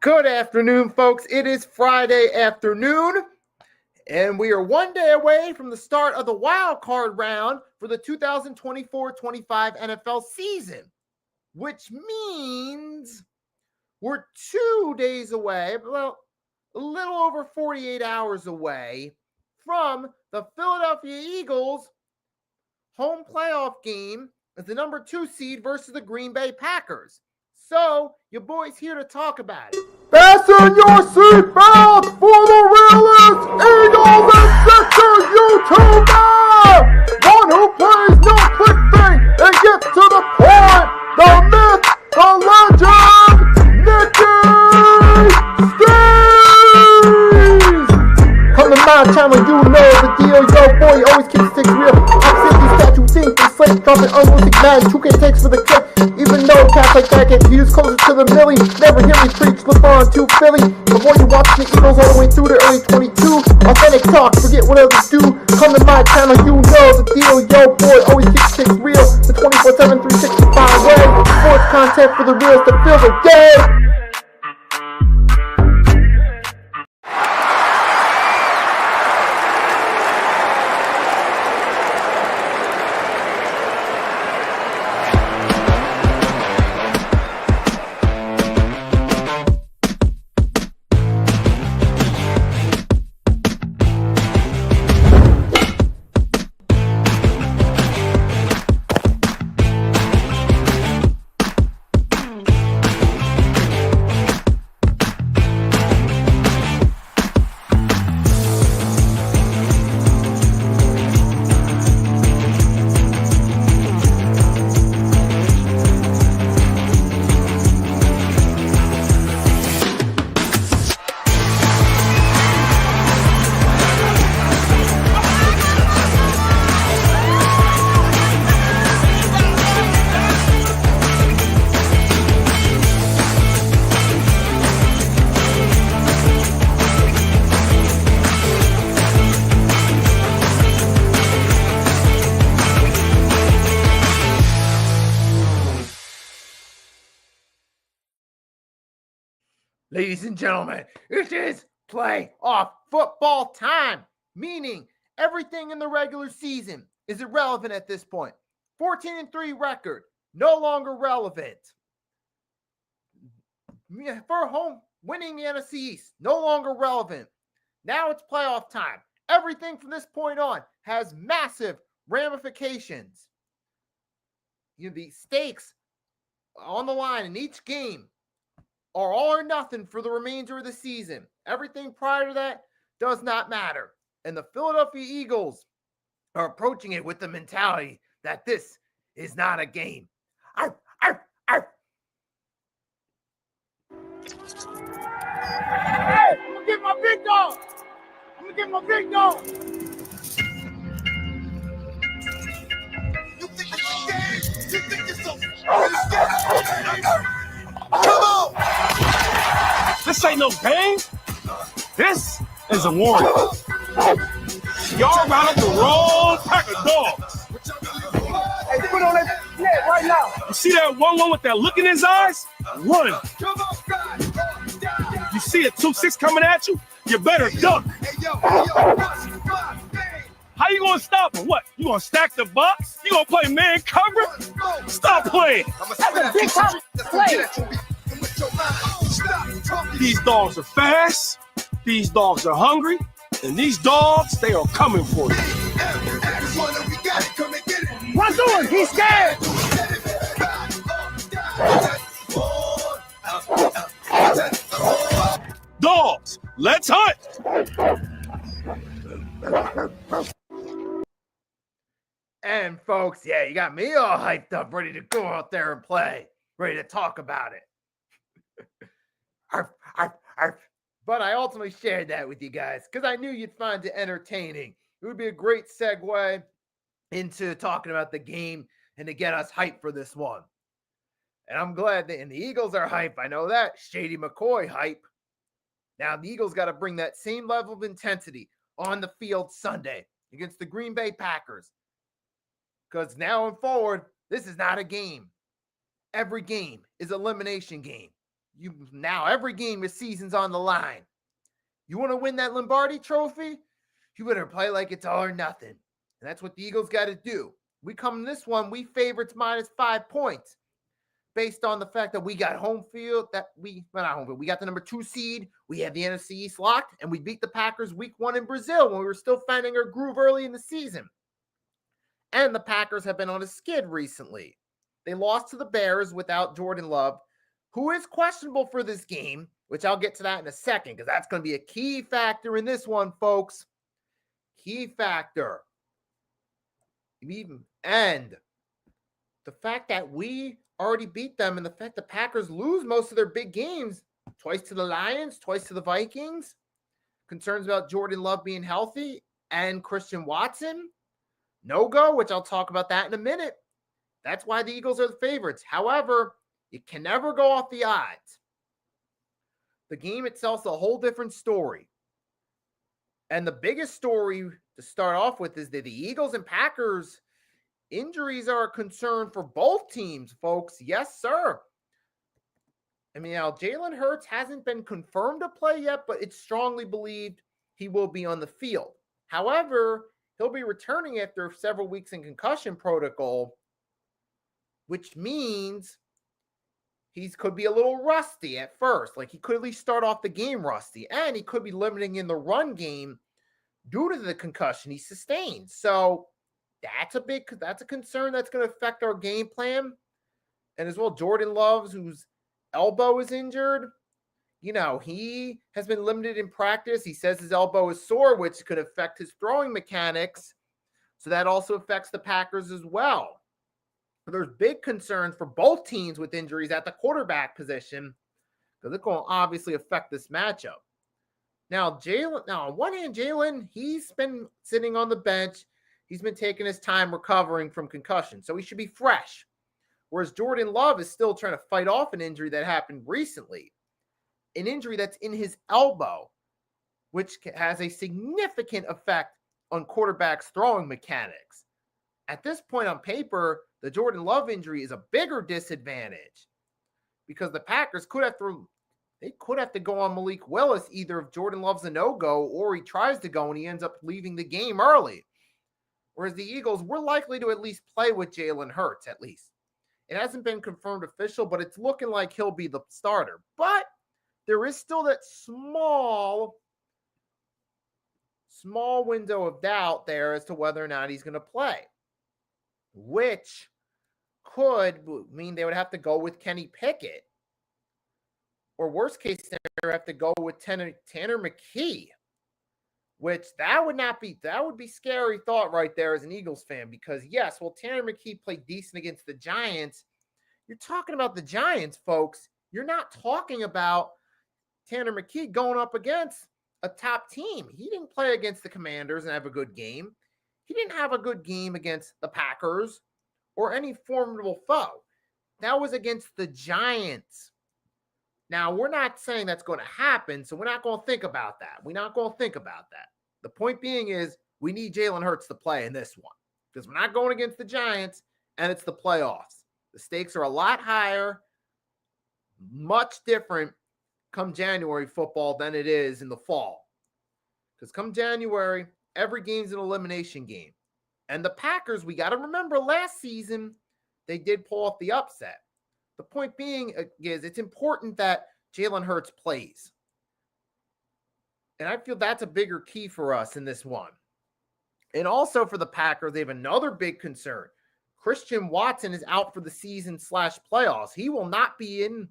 Good afternoon, folks. It is Friday afternoon, and we are one day away from the start of the wild card round for the 2024-25 NFL season, which means we're 2 days away, well, a little over 48 hours away from the Philadelphia Eagles home playoff game as the number 2 seed versus the Green Bay Packers. So, your boy's here to talk about it. Fasten your seatbelts for the realest Eagles and YouTuber! One who plays no clickbait and gets to the point! The myth, the legend, Nicky Steves! Come to my channel, you know the deal. Yo, boy, always keeps things real. I'm simply statue things and slate, dropping unrealistic magic. 2K takes for the clip. Even though cats like that get views closer to the millie, never hear me preach, LeBron to Philly. Before you watch the Eagles all the way through the early 22, authentic talk, forget what others do. Come to my channel, you know the deal. Yo, boy, always keeps things real. The 24/7, 365 way. Sports content for the reals that feel the day. Ladies and gentlemen, it is playoff football time, meaning everything in the regular season is irrelevant at this point. 14-3 record, no longer relevant. For home, winning the NFC East, no longer relevant. Now it's playoff time. Everything from this point on has massive ramifications. The stakes on the line in each game are all or nothing for the remainder of the season. Everything prior to that does not matter. And the Philadelphia Eagles are approaching it with the mentality that this is not a game. Arf, arf, arf. Hey, I'm gonna get my big dog! I'm gonna get my big dog! You think it's a game? You think it's so Come on! This ain't no game. This is a warning. Y'all got up the wrong pack of dogs. Hey, put on that net right now! You see that one with that look in his eyes? Run. You see a 2-6 coming at you? You better duck. How you gonna stop him? What? You gonna stack the box? You gonna play man cover? Stop playing. That's a big time play! These dogs are fast. These dogs are hungry. And these dogs, they are coming for you. Run through him! He's scared! Dogs, let's hunt. And folks, yeah, you got me all hyped up, ready to go out there and play, ready to talk about it. Arf, arf, arf. But I ultimately shared that with you guys because I knew you'd find it entertaining. It would be a great segue into talking about the game and to get us hyped for this one. And I'm glad that, and the Eagles are hype. I know that. Shady McCoy hype. Now, the Eagles got to bring that same level of intensity on the field Sunday against the Green Bay Packers. Because now and forward, this is not a game. Every game is an elimination game. Now every game this season's on the line. You want to win that Lombardi trophy? You better play like it's all or nothing. And that's what the Eagles got to do. We come in this one, we favorites -5 points based on the fact that we got home field, we got the number 2 seed, we had the NFC East locked, and we beat the Packers week 1 in Brazil when we were still finding our groove early in the season. And the Packers have been on a skid recently. They lost to the Bears without Jordan Love, who is questionable for this game, which I'll get to that in a second because that's going to be a key factor in this one, folks. Key factor. And the fact that we already beat them and the fact the Packers lose most of their big games, twice to the Lions, twice to the Vikings, concerns about Jordan Love being healthy and Christian Watson, no-go, which I'll talk about that in a minute. That's why the Eagles are the favorites. However, you can never go off the odds. The game itself is a whole different story. And the biggest story to start off with is that the Eagles and Packers injuries are a concern for both teams, folks. Yes, sir. I mean, now Jalen Hurts hasn't been confirmed to play yet, but it's strongly believed he will be on the field. However, he'll be returning after several weeks in concussion protocol, which means he could be a little rusty at first. Like he could at least start off the game rusty, and he could be limiting in the run game due to the concussion he sustained. So that's a concern that's going to affect our game plan. And as well, Jordan Love, whose elbow is injured, he has been limited in practice. He says his elbow is sore, which could affect his throwing mechanics. So that also affects the Packers as well. There's big concerns for both teams with injuries at the quarterback position because it's going to obviously affect this matchup. Now, on one hand, Jalen, he's been sitting on the bench. He's been taking his time recovering from concussion, so he should be fresh. Whereas Jordan Love is still trying to fight off an injury that happened recently, an injury that's in his elbow, which has a significant effect on quarterbacks' throwing mechanics. At this point on paper, the Jordan Love injury is a bigger disadvantage because the Packers could have to go on Malik Willis either if Jordan Love's a no-go or he tries to go and he ends up leaving the game early. Whereas the Eagles, we're likely to at least play with Jalen Hurts, at least. It hasn't been confirmed official, but it's looking like he'll be the starter. But there is still that small window of doubt there as to whether or not he's going to play, which could mean they would have to go with Kenny Pickett. Or worst case scenario, have to go with Tanner McKee, which that would be scary thought right there as an Eagles fan because yes, well, Tanner McKee played decent against the Giants. You're talking about the Giants, folks. You're not talking about Tanner McKee going up against a top team. He didn't play against the Commanders and have a good game. He didn't have a good game against the Packers or any formidable foe. That was against the Giants. Now, we're not saying that's going to happen, so we're not going to think about that. We're not going to think about that. The point being is we need Jalen Hurts to play in this one because we're not going against the Giants, and it's the playoffs. The stakes are a lot higher, much different come January football than it is in the fall. Because come January, every game's an elimination game. And the Packers, we got to remember last season, they did pull off the upset. The point being is it's important that Jalen Hurts plays. And I feel that's a bigger key for us in this one. And also for the Packers, they have another big concern. Christian Watson is out for the season / playoffs. He will not be in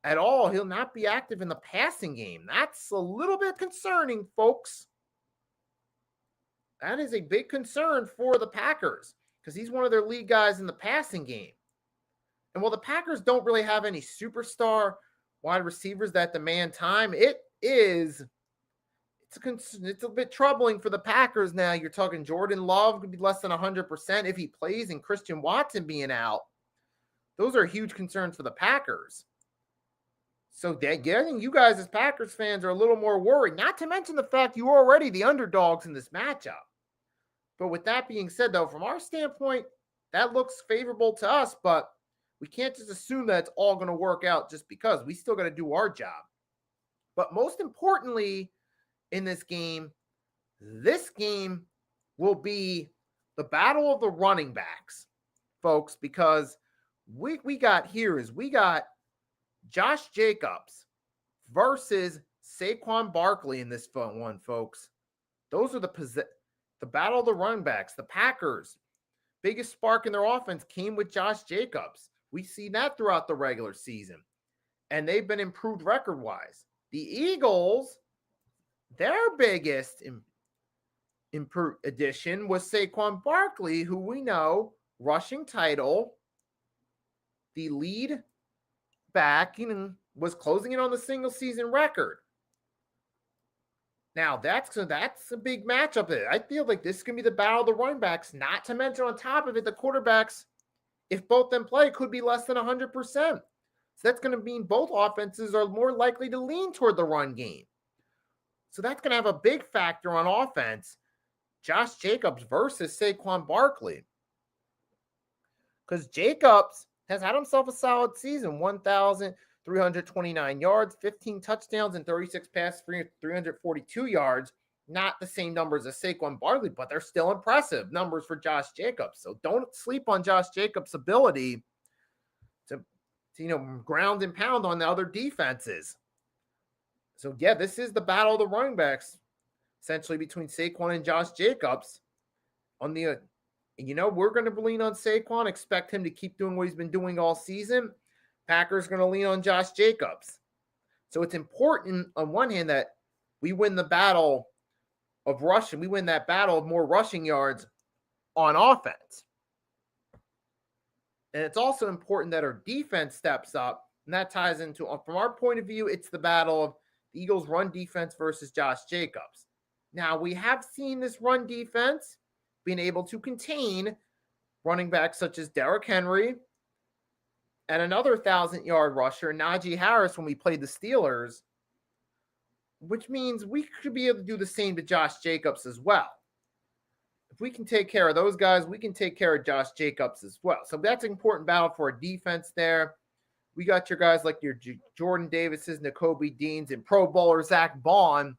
at all. He'll not be active in the passing game. That's a little bit concerning, folks. That is a big concern for the Packers because he's one of their lead guys in the passing game. And while the Packers don't really have any superstar wide receivers that demand time, it's a bit troubling for the Packers now. You're talking Jordan Love could be less than 100% if he plays, and Christian Watson being out. Those are huge concerns for the Packers. So getting you guys as Packers fans are a little more worried, not to mention the fact you are already the underdogs in this matchup. But with that being said, though, from our standpoint, that looks favorable to us, but We can't just assume that it's all going to work out just because. We still got to do our job. But most importantly in this game will be the battle of the running backs, folks, because we got Josh Jacobs versus Saquon Barkley in this one, folks. Those are the battle of the running backs. The Packers, biggest spark in their offense came with Josh Jacobs. We've seen that throughout the regular season, and they've been improved record-wise. The Eagles, their biggest addition was Saquon Barkley, who we know, rushing title, the lead back, was closing in on the single season record. Now, that's a big matchup. I feel like this is going to be the battle of the running backs, not to mention on top of it, the quarterbacks, if both them play, could be less than 100%. So that's going to mean both offenses are more likely to lean toward the run game. So that's going to have a big factor on offense. Josh Jacobs versus Saquon Barkley. Because Jacobs has had himself a solid season. 1,329 yards, 15 touchdowns, and 36 passes for 342 yards. Not the same numbers as Saquon Barkley, but they're still impressive numbers for Josh Jacobs. So don't sleep on Josh Jacobs' ability to ground and pound on the other defenses. So, yeah, this is the battle of the running backs, essentially between Saquon and Josh Jacobs. We're going to lean on Saquon, expect him to keep doing what he's been doing all season. Packers going to lean on Josh Jacobs. So it's important on one hand that we win the battle of rushing. We win that battle of more rushing yards on offense. And it's also important that our defense steps up. And that ties into, from our point of view, it's the battle of the Eagles' run defense versus Josh Jacobs. Now, we have seen this run defense being able to contain running backs such as Derrick Henry and another 1,000-yard rusher, Najee Harris, when we played the Steelers, which means we could be able to do the same to Josh Jacobs as well. If we can take care of those guys, we can take care of Josh Jacobs as well. So that's an important battle for a defense there. We got your guys like your Jordan Davises, Nakobe Deans, and Pro Bowler Zach Bond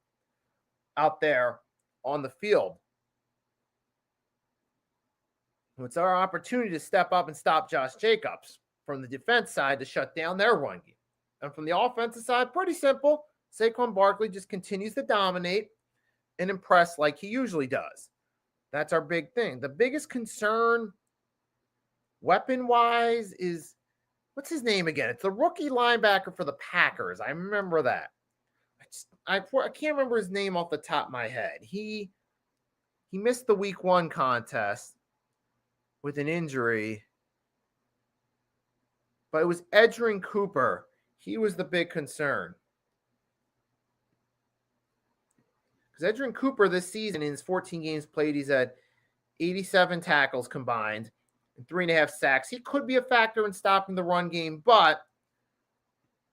out there on the field. It's our opportunity to step up and stop Josh Jacobs from the defense side to shut down their run game. And from the offensive side, pretty simple. Saquon Barkley just continues to dominate and impress like he usually does. That's our big thing. The biggest concern weapon-wise is, what's his name again? It's the rookie linebacker for the Packers. I remember that. I can't remember his name off the top of my head. He missed the week 1 contest with an injury, but it was Edgerrin Cooper. He was the big concern. Because Edgerrin Cooper this season, in his 14 games played, he's had 87 tackles combined and 3.5 sacks. He could be a factor in stopping the run game, but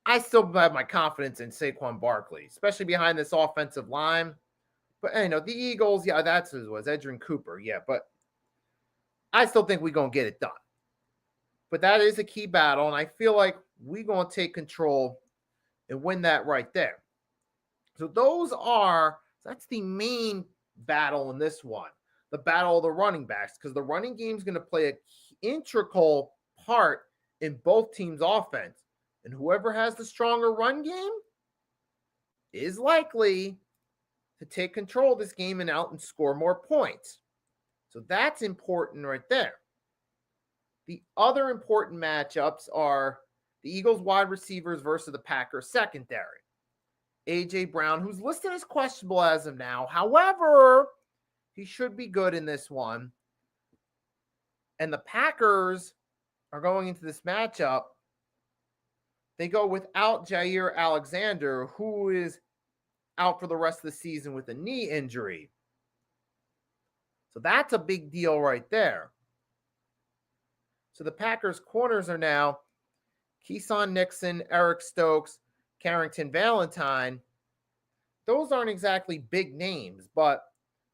I still have my confidence in Saquon Barkley, especially behind this offensive line. But, the Eagles, yeah, that's who it was, Edgerrin Cooper, yeah, but I still think we're going to get it done. But that is a key battle, and I feel like we're going to take control and win that right there. So that's the main battle in this one, the battle of the running backs, because the running game is going to play an integral part in both teams' offense. And whoever has the stronger run game is likely to take control of this game and out and score more points. So that's important right there. The other important matchups are the Eagles wide receivers versus the Packers secondary. A.J. Brown, who's listed as questionable as of now. However, he should be good in this one. And the Packers are going into this matchup. They go without Jair Alexander, who is out for the rest of the season with a knee injury. So that's a big deal right there. So the Packers' corners are now Keyshawn Nixon, Eric Stokes, Carrington Valentine. Those aren't exactly big names, but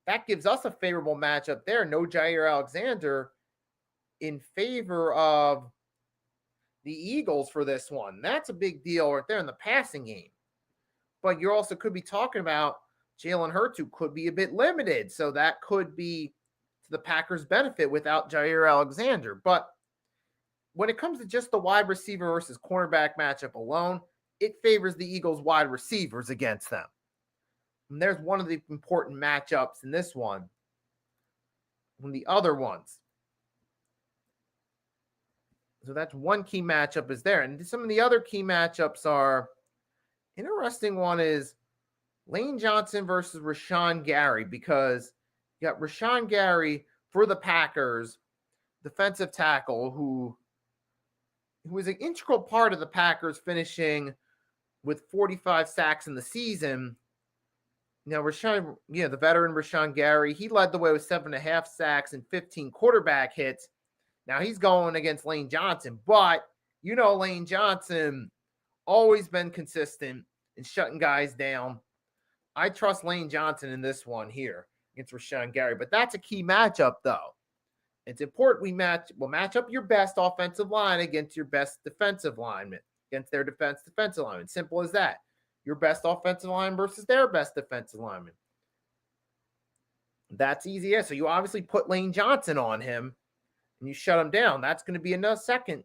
that gives us a favorable matchup there. No Jair Alexander in favor of the Eagles for this one. That's a big deal right there in the passing game. But you also could be talking about Jalen Hurts, who could be a bit limited. So that could be to the Packers' benefit without Jair Alexander. But when it comes to just the wide receiver versus cornerback matchup alone, it favors the Eagles' wide receivers against them. And there's one of the important matchups in this one. From the other ones. So that's one key matchup is there. And some of the other key matchups are, interesting one is Lane Johnson versus Rashawn Gary, because you got Rashawn Gary for the Packers, defensive tackle, who was an integral part of the Packers finishing with 45 sacks in the season. Now, Rashawn, the veteran Rashawn Gary, he led the way with 7.5 sacks and 15 quarterback hits. Now he's going against Lane Johnson, but Lane Johnson always been consistent in shutting guys down. I trust Lane Johnson in this one here against Rashawn Gary, but that's a key matchup though. It's important we match up your best offensive line against your best defensive lineman, against their defensive lineman. Simple as that. Your best offensive line versus their best defensive lineman. That's easy. Yeah. So you obviously put Lane Johnson on him and you shut him down. That's going to be another second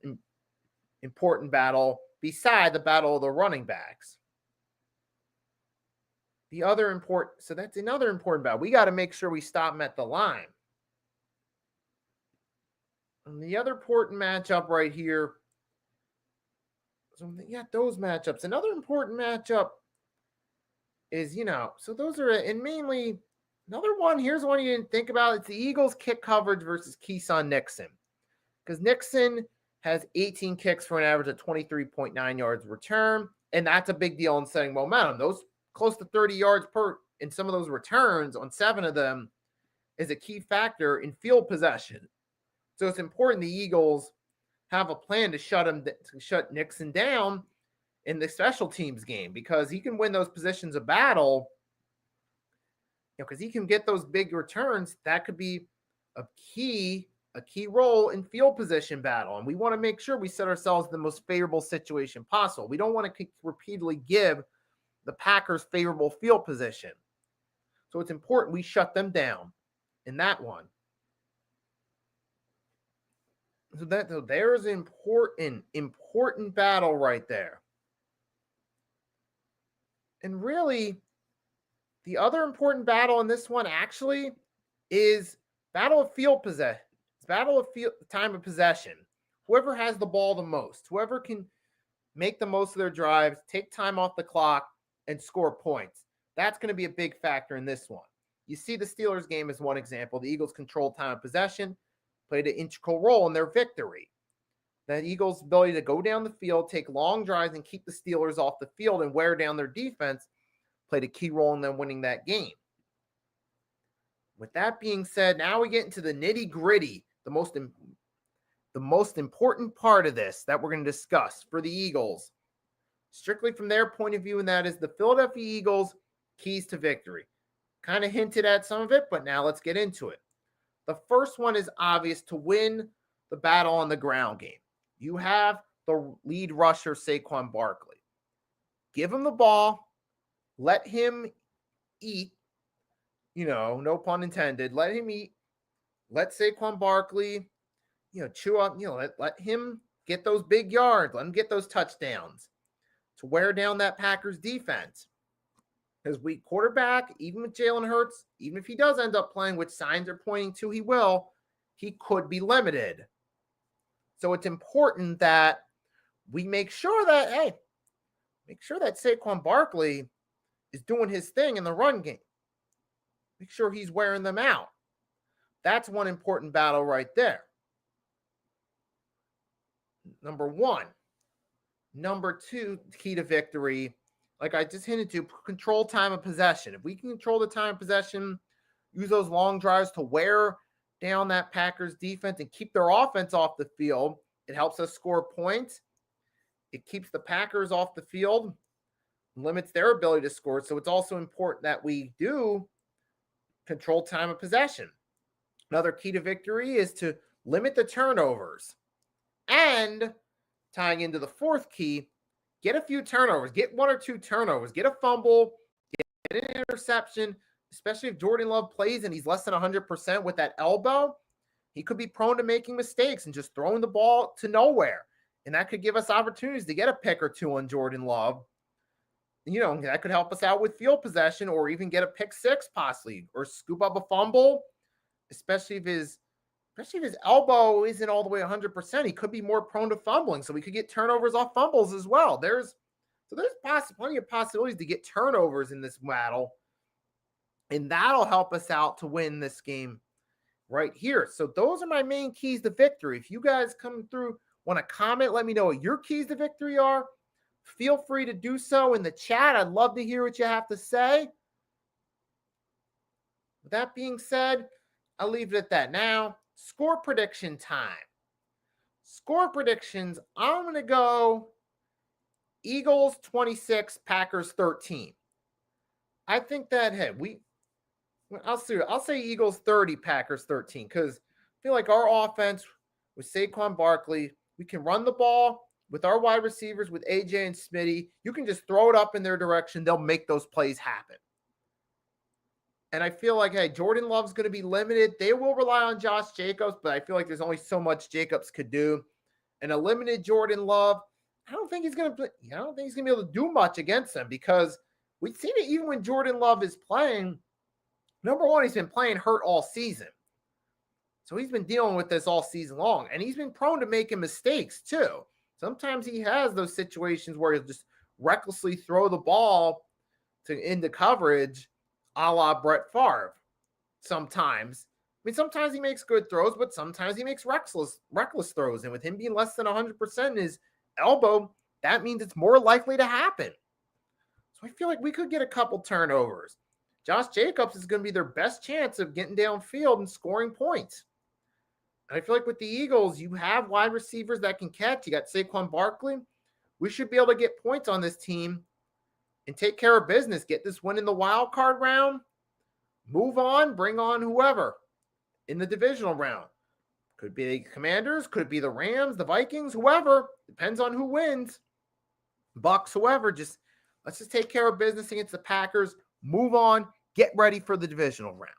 important battle beside the battle of the running backs. So that's another important battle. We got to make sure we stop him at the line. And the other important matchup right here. So yeah, those matchups. Another important matchup is, so those are, and mainly another one, here's one you didn't think about. It's the Eagles kick coverage versus Keyshawn Nixon. Because Nixon has 18 kicks for an average of 23.9 yards return. And that's a big deal in setting momentum. Those close to 30 yards per in some of those returns on 7 of them is a key factor in field possession. So it's important the Eagles have a plan to shut Nixon down in the special teams game, because he can win those positions of battle. Because he can get those big returns. That could be a key role in field position battle. And we want to make sure we set ourselves in the most favorable situation possible. We don't want to repeatedly give the Packers favorable field position. So it's important we shut them down in that one. So there's an important battle right there. And really, the other important battle in this one actually is battle of field possession. It's battle of time of possession. Whoever has the ball the most, whoever can make the most of their drives, take time off the clock, and score points. That's going to be a big factor in this one. You see the Steelers game as one example. The Eagles controlled time of possession, played an integral role in their victory. The Eagles' ability to go down the field, take long drives, and keep the Steelers off the field and wear down their defense played a key role in them winning that game. With that being said, now we get into the nitty-gritty, the most important part of this that we're going to discuss for the Eagles, strictly from their point of view, and that is the Philadelphia Eagles' keys to victory. Kind of hinted at some of it, but now let's get into it. The first one is obvious: to win the battle on the ground game. You have the lead rusher, Saquon Barkley. Give him the ball. Let him eat. No pun intended. Let him eat. Let Saquon Barkley, chew up, let him get those big yards. Let him get those touchdowns to wear down that Packers defense. Because weak quarterback, even with Jalen Hurts, even if he does end up playing, which signs are pointing to he will, he could be limited. So it's important that we make sure that Saquon Barkley is doing his thing in the run game. Make sure he's wearing them out. That's one important battle right there. Number one. Number two, key to victory, like I just hinted to, control time of possession. If we can control the time of possession, use those long drives to wear down that Packers defense and keep their offense off the field, it helps us score points. It keeps the Packers off the field, limits their ability to score. So it's also important that we do control time of possession. Another key to victory is to limit the turnovers and tying into the fourth key, get a few turnovers, get 1 or 2 turnovers, get a fumble, get an interception, especially if Jordan Love plays and he's less than 100% with that elbow. He could be prone to making mistakes and just throwing the ball to nowhere. And that could give us opportunities to get a pick or 2 on Jordan Love. You know, that could help us out with field possession or even get a pick 6 possibly, or scoop up a fumble, especially if his elbow isn't all the way 100%. He could be more prone to fumbling, so we could get turnovers off fumbles as well. There's plenty of possibilities to get turnovers in this battle, and that'll help us out to win this game right here. So those are my main keys to victory. If you guys come through, want to comment, let me know what your keys to victory are. Feel free to do so in the chat. I'd love to hear what you have to say. With that being said, I'll leave it at that. Now, score prediction time. Score predictions. I'm going to go Eagles 26, Packers 13. I think that, hey, I'll say Eagles 30, Packers 13, because I feel like our offense with Saquon Barkley, we can run the ball with our wide receivers, with AJ and Smitty. You can just throw it up in their direction. They'll make those plays happen. And I feel like, hey, Jordan Love's going to be limited. They will rely on Josh Jacobs, but I feel like there's only so much Jacobs could do. And a limited Jordan Love, I don't think he's going to be able to do much against them, because we've seen it even when Jordan Love is playing. Number one, he's been playing hurt all season. So he's been dealing with this all season long. And he's been prone to making mistakes too. Sometimes he has those situations where he'll just recklessly throw the ball into coverage, a la Brett Favre. Sometimes. I mean, sometimes he makes good throws, but sometimes he makes reckless throws. And with him being less than 100% in his elbow, that means it's more likely to happen. So I feel like we could get a couple turnovers. Josh Jacobs is going to be their best chance of getting downfield and scoring points. And I feel like with the Eagles, you have wide receivers that can catch. You got Saquon Barkley. We should be able to get points on this team and take care of business. Get this win in the wild card round. Move on. Bring on whoever in the divisional round. Could be the Commanders. Could be the Rams, the Vikings, whoever. Depends on who wins. Bucks, whoever. Let's just take care of business against the Packers. Move on. Get ready for the divisional round.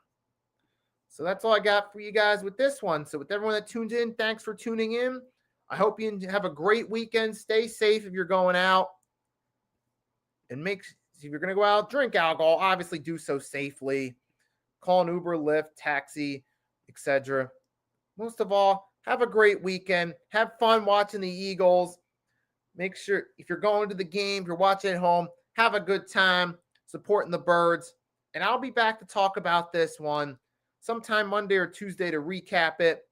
So that's all I got for you guys with this one. So with everyone that tuned in, thanks for tuning in. I hope you have a great weekend. Stay safe if you're going out. And if you're going to go out, drink alcohol, obviously do so safely. Call an Uber, Lyft, taxi, etc. Most of all, have a great weekend. Have fun watching the Eagles. Make sure if you're going to the game, if you're watching at home, have a good time supporting the Birds. And I'll be back to talk about this one sometime Monday or Tuesday to recap it.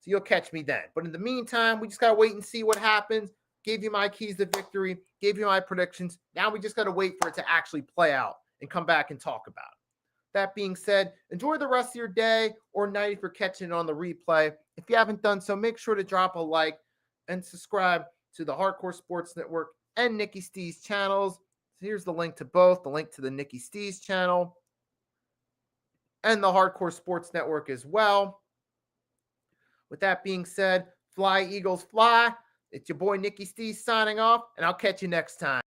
So you'll catch me then. But in the meantime, we just got to wait and see what happens. Gave you my keys to victory. Gave you my predictions. Now we just got to wait for it to actually play out and come back and talk about it. That being said, enjoy the rest of your day or night if you're catching it on the replay. If you haven't done so, make sure to drop a like and subscribe to the Hardcore Sports Network and Nikki Stee's channels. So here's the link to both. The link to the Nikki Stee's channel and the Hardcore Sports Network as well. With that being said, fly, Eagles, fly. It's your boy Nikki Stees signing off, and I'll catch you next time.